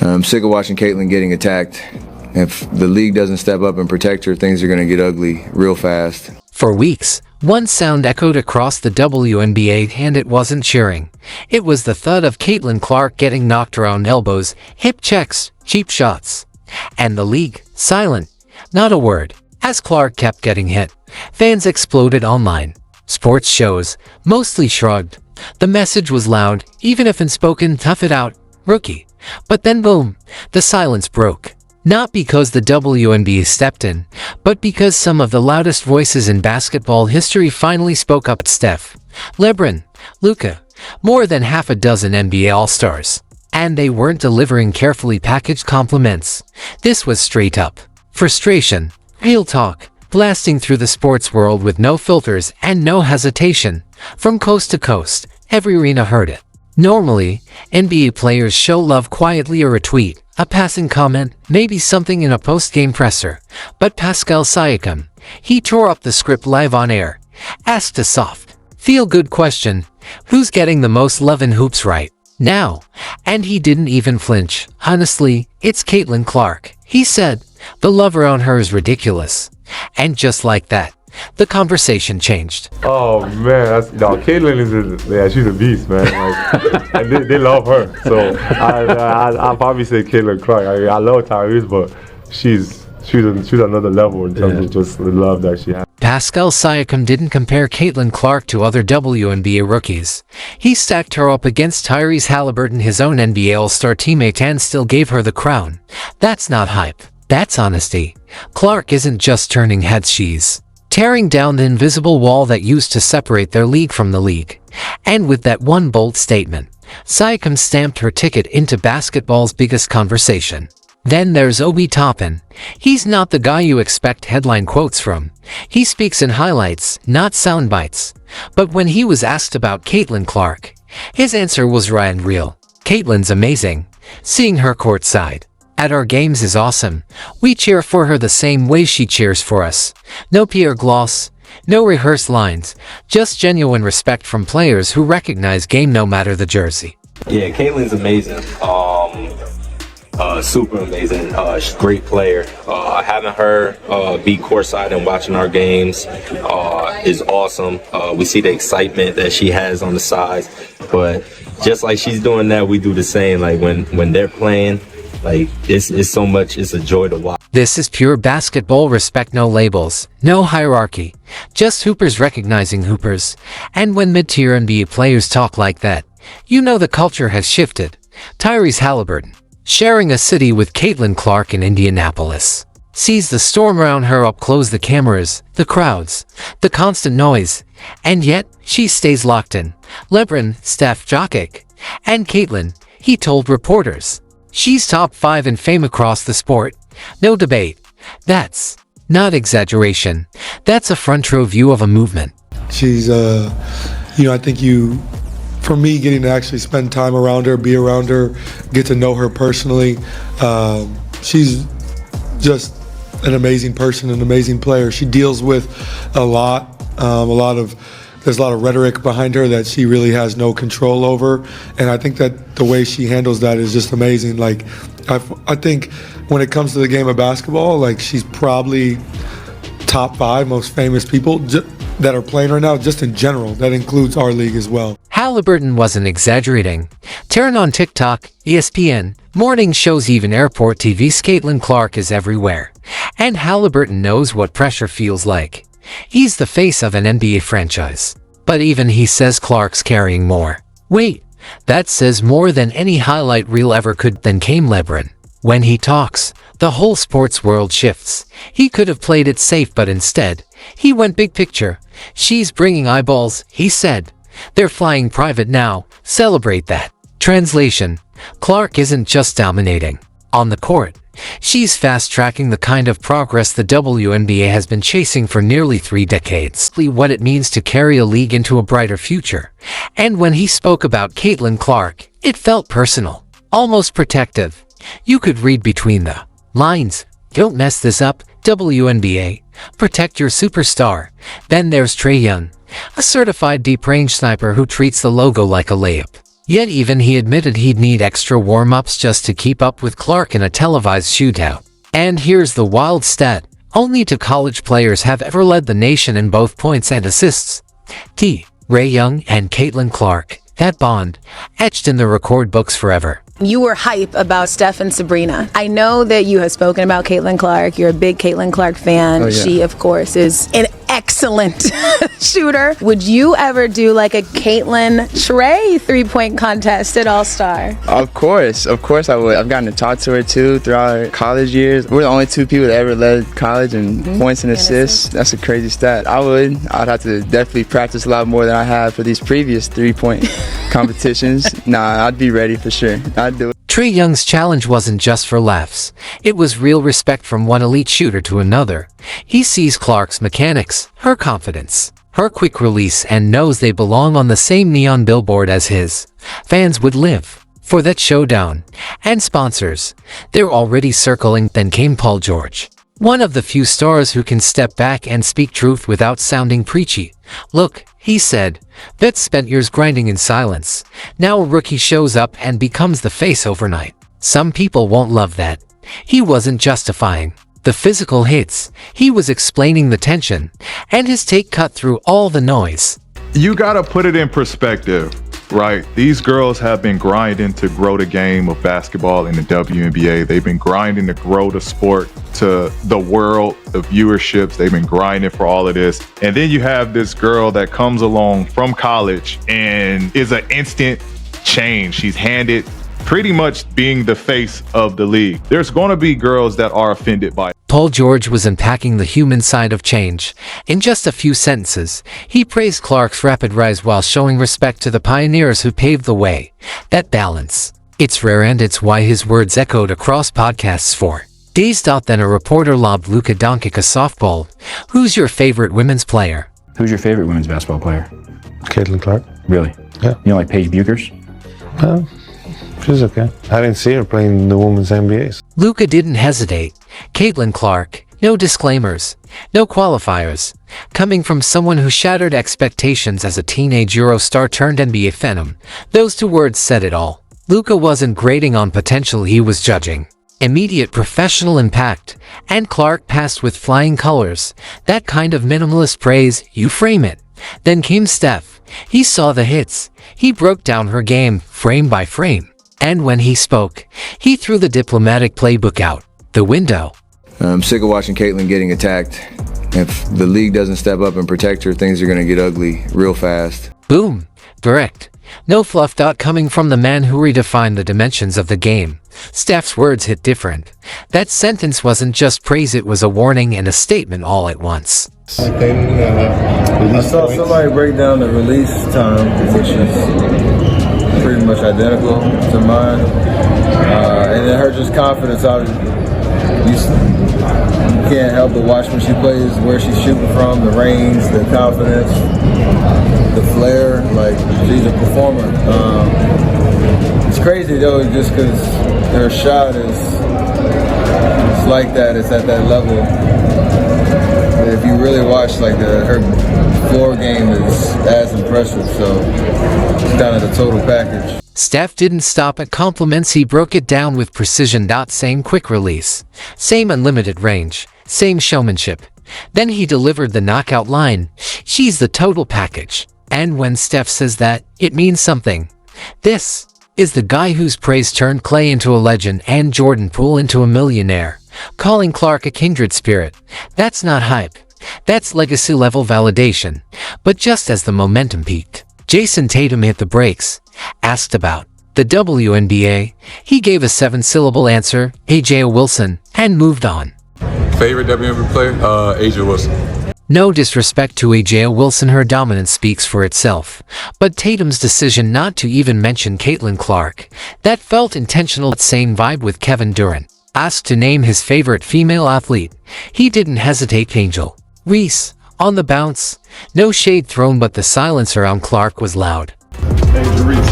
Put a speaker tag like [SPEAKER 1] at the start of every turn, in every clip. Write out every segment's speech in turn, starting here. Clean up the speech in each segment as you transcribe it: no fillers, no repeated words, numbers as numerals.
[SPEAKER 1] I'm sick of watching Caitlin getting attacked. If the league doesn't step up and protect her, things are going to get ugly real fast.
[SPEAKER 2] For weeks, one sound echoed across the WNBA, and it wasn't cheering. It was the thud of Caitlin Clark getting knocked around elbows, hip checks, cheap shots. And the league, silent. Not a word. As Clark kept getting hit, fans exploded online. Sports shows mostly shrugged. The message was loud, even if unspoken, tough it out, rookie. But then boom, the silence broke. Not because the WNBA stepped in, but because some of the loudest voices in basketball history finally spoke up. Steph, LeBron, Luka, more than half a dozen NBA All-Stars. And they weren't delivering carefully packaged compliments. This was straight up frustration, real talk, blasting through the sports world with no filters and no hesitation. From coast to coast, every arena heard it. Normally, NBA players show love quietly, or a tweet, a passing comment, maybe something in a post-game presser. But Pascal Siakam, he tore up the script live on air. Asked a soft, feel-good question, who's getting the most love in hoops right now? And he didn't even flinch. Honestly, it's Caitlin Clark, he said. The love around her is ridiculous. And just like that, the conversation changed.
[SPEAKER 3] Oh man, Caitlin she's a beast, man. Like, and they love her. So I'll probably say Caitlin Clark. I love Tyrese, but she's another level in terms of just the love that she has.
[SPEAKER 2] Pascal Siakam didn't compare Caitlin Clark to other WNBA rookies. He stacked her up against Tyrese Haliburton, his own NBA All-Star teammate, and still gave her the crown. That's not hype. That's honesty. Clark isn't just turning heads, she's tearing down the invisible wall that used to separate their league from the league. And with that one bold statement, Siakam stamped her ticket into basketball's biggest conversation. Then there's Obi Toppin. He's not the guy you expect headline quotes from. He speaks in highlights, not sound bites. But when he was asked about Caitlin Clark, his answer was raw and real. Caitlin's amazing. Seeing her courtside at our games is awesome. We cheer for her the same way she cheers for us. No Pierre gloss, no rehearsed lines, just genuine respect from players who recognize game no matter the jersey.
[SPEAKER 4] Yeah, Caitlin's amazing. Super amazing. She's a great player. Having her be courtside and watching our games is awesome. We see the excitement that she has on the sides, but just like she's doing that, we do the same. Like when they're playing, like it's so much. It's a joy to watch.
[SPEAKER 2] This is pure basketball respect, no labels, no hierarchy, just hoopers recognizing hoopers. And when mid-tier NBA players talk like that, you know the culture has shifted. Tyrese Haliburton, sharing a city with Caitlin Clark in Indianapolis, sees the storm around her up close, the cameras, the crowds, the constant noise, and yet she stays locked in. LeBron, Steph, Jokic, and Caitlin, he told reporters, she's top 5 in fame across the sport. No debate. That's not exaggeration. That's a front row view of a movement.
[SPEAKER 5] She's, I think for me, getting to actually spend time around her, be around her, get to know her personally, she's just an amazing person, an amazing player. She deals with there's a lot of rhetoric behind her that she really has no control over, and I think that the way she handles that is just amazing. Like, I think when it comes to the game of basketball, like, she's probably top 5 most famous people that are playing right now, just in general. That includes our league as well.
[SPEAKER 2] Haliburton wasn't exaggerating. Turn on TikTok, ESPN, morning shows, even airport TVs, Caitlin Clark is everywhere. And Haliburton knows what pressure feels like. He's the face of an NBA franchise. But even he says Clark's carrying more. Wait, that says more than any highlight reel ever could. Then came LeBron. When he talks, the whole sports world shifts. He could have played it safe, but instead, he went big picture. She's bringing eyeballs, he said. They're flying private now. Celebrate that. Translation: Clark isn't just dominating on the court. She's fast-tracking the kind of progress the WNBA has been chasing for nearly 3 decades. What it means to carry a league into a brighter future. And when he spoke about Caitlin Clark, it felt personal, almost protective. You could read between the lines. Don't mess this up, WNBA. Protect your superstar. Then there's Trae Young, a certified deep-range sniper who treats the logo like a layup. Yet even he admitted he'd need extra warm-ups just to keep up with Clark in a televised shootout. And here's the wild stat. Only two college players have ever led the nation in both points and assists. Trae Young and Caitlin Clark. That bond, etched in the record books forever.
[SPEAKER 6] You were hype about Steph and Sabrina. I know that you have spoken about Caitlin Clark. You're a big Caitlin Clark fan.
[SPEAKER 1] Oh, yeah.
[SPEAKER 6] She, of course, is an excellent shooter. Would you ever do like a Caitlin Trae three-point contest at All-Star?
[SPEAKER 7] Of course I would. I've gotten to talk to her too throughout our college years. We're the only two people that ever led college in points and assists. That's a crazy stat. I'd have to definitely practice a lot more than I have for these previous three-point competitions. Nah, I'd be ready for sure. I'd do it.
[SPEAKER 2] Trae Young's challenge wasn't just for laughs. It was real respect from one elite shooter to another. He sees Clark's mechanics, her confidence, her quick release, and knows they belong on the same neon billboard as his. Fans would live for that showdown. And sponsors, they're already circling. Then came Paul George, one of the few stars who can step back and speak truth without sounding preachy. Look, he said, "Vets spent years grinding in silence. Now a rookie shows up and becomes the face overnight." Some people won't love that. He wasn't justifying the physical hits. He was explaining the tension, and his take cut through all the noise.
[SPEAKER 8] You gotta put it in perspective, right? These girls have been grinding to grow the game of basketball in the WNBA. They've been grinding to grow the sport to the world, the viewerships. They've been grinding for all of this. And then you have this girl that comes along from college and is an instant change. She's handed pretty much being the face of the league. There's going to be girls that are offended by it.
[SPEAKER 2] Paul George was unpacking the human side of change. In just a few sentences, he praised Clark's rapid rise while showing respect to the pioneers who paved the way. That balance. It's rare, and it's why his words echoed across podcasts for days. Then a reporter lobbed Luka Doncic a softball. Who's your favorite women's player?
[SPEAKER 9] Who's your favorite women's basketball player?
[SPEAKER 3] Caitlin Clark.
[SPEAKER 9] Really?
[SPEAKER 3] Yeah.
[SPEAKER 9] You don't like Paige Buchers?
[SPEAKER 3] She's okay. I didn't see her playing the women's NBAs.
[SPEAKER 2] Luka didn't hesitate. Caitlin Clark. No disclaimers. No qualifiers. Coming from someone who shattered expectations as a teenage Eurostar turned NBA phenom, those two words said it all. Luka wasn't grading on potential, he was judging immediate professional impact, and Clark passed with flying colors. That kind of minimalist praise, you frame it. Then came Steph. He saw the hits. He broke down her game, frame by frame. And when he spoke, he threw the diplomatic playbook out the window.
[SPEAKER 1] I'm sick of watching Caitlin getting attacked. If the league doesn't step up and protect her, things are going to get ugly real fast.
[SPEAKER 2] Boom. Direct. No fluff. Coming from the man who redefined the dimensions of the game. Steph's words hit different. That sentence wasn't just praise, it was a warning and a statement all at once.
[SPEAKER 10] I saw somebody break down the release time, which is pretty much identical to mine. And then her just confidence, you can't help but watch when she plays, where she's shooting from, the range, the confidence, the flair. Like, she's a performer. It's crazy though, just because her shot is like that, it's at that level. But if you really watch, like, her floor game is as impressive, so it's kind of the total package.
[SPEAKER 2] Steph didn't stop at compliments, he broke it down with precision. Same quick release, same unlimited range, same showmanship. Then he delivered the knockout line, "She's the total package." And when Steph says that, it means something. This is the guy whose praise turned Clay into a legend and Jordan Poole into a millionaire. Calling Clark a kindred spirit. That's not hype. That's legacy-level validation. But just as the momentum peaked, Jason Tatum hit the brakes. Asked about the WNBA, he gave a 7-syllable answer, AJ Wilson, and moved on.
[SPEAKER 11] Favorite WNBA player? AJ Wilson.
[SPEAKER 2] No disrespect to AJ Wilson, her dominance speaks for itself. But Tatum's decision not to even mention Caitlin Clark, that felt intentional. Same vibe with Kevin Durant. Asked to name his favorite female athlete, he didn't hesitate. Angel Reese. On the bounce. No shade thrown, but the silence around Clark was loud.
[SPEAKER 11] Angel Reese.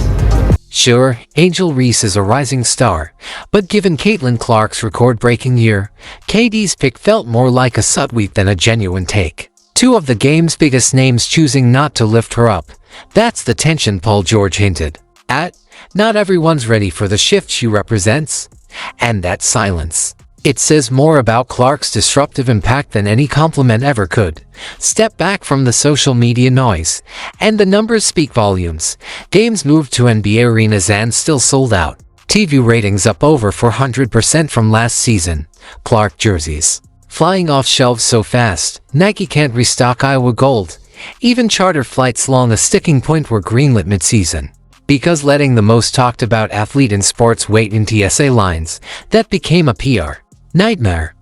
[SPEAKER 2] Sure, Angel Reese is a rising star, but given Caitlin Clark's record-breaking year, KD's pick felt more like a subtweet than a genuine take. Two of the game's biggest names choosing not to lift her up. That's the tension Paul George hinted at. Not everyone's ready for the shift she represents. And that silence. It says more about Clark's disruptive impact than any compliment ever could. Step back from the social media noise, and the numbers speak volumes. Games moved to NBA arenas and still sold out. TV ratings up over 400% from last season. Clark jerseys flying off shelves so fast, Nike can't restock Iowa gold. Even charter flights along a sticking point were greenlit mid-season. Because letting the most talked about athlete in sports wait in TSA lines, that became a PR nightmare.